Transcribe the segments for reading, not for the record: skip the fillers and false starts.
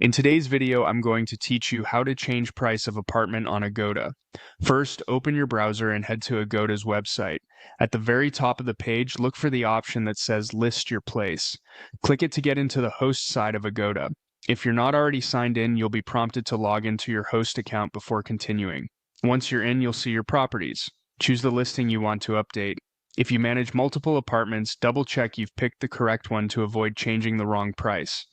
In today's video, I'm going to teach you how to change price of apartment on Agoda. First, open your browser and head to Agoda's website. At the very top of the page, look for the option that says List Your Place. Click it to get into the host side of Agoda. If you're not already signed in, you'll be prompted to log into your host account before continuing. Once you're in, you'll see your properties. Choose the listing you want to update. If you manage multiple apartments, double-check you've picked the correct one to avoid changing the wrong price.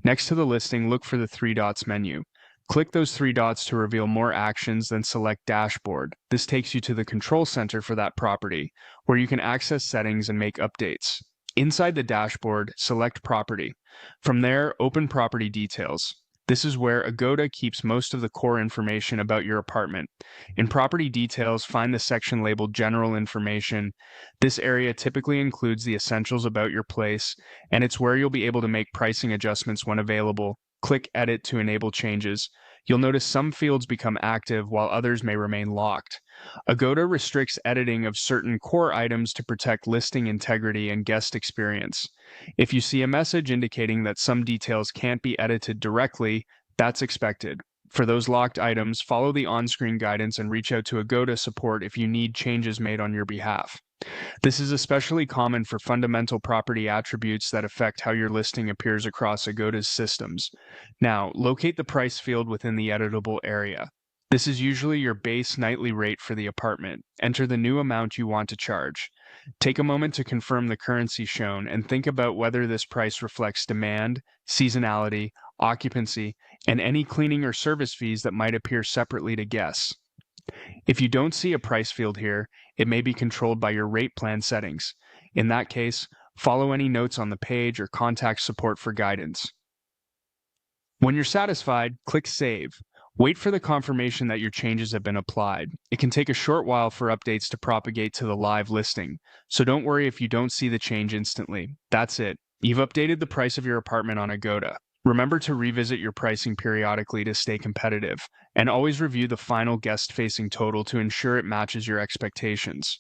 Next to the listing, look for the three dots menu. Click those three dots to reveal more actions, then select Dashboard. This takes you to the control center for that property, where you can access settings and make updates. Inside the dashboard, select Property. From there, open Property Details. This is where Agoda keeps most of the core information about your apartment. In Property Details, find the section labeled General Information. This area typically includes the essentials about your place, and it's where you'll be able to make pricing adjustments when available. Click Edit to enable changes. You'll notice some fields become active while others may remain locked. Agoda restricts editing of certain core items to protect listing integrity and guest experience. If you see a message indicating that some details can't be edited directly, that's expected. For those locked items, follow the on-screen guidance and reach out to Agoda support if you need changes made on your behalf. This is especially common for fundamental property attributes that affect how your listing appears across Agoda's systems. Now, locate the price field within the editable area. This is usually your base nightly rate for the apartment. Enter the new amount you want to charge. Take a moment to confirm the currency shown and think about whether this price reflects demand, seasonality, occupancy, and any cleaning or service fees that might appear separately to guests. If you don't see a price field here, it may be controlled by your rate plan settings. In that case, follow any notes on the page or contact support for guidance. When you're satisfied, click Save. Wait for the confirmation that your changes have been applied. It can take a short while for updates to propagate to the live listing, so don't worry if you don't see the change instantly. That's it. You've updated the price of your apartment on Agoda. Remember to revisit your pricing periodically to stay competitive, and always review the final guest-facing total to ensure it matches your expectations.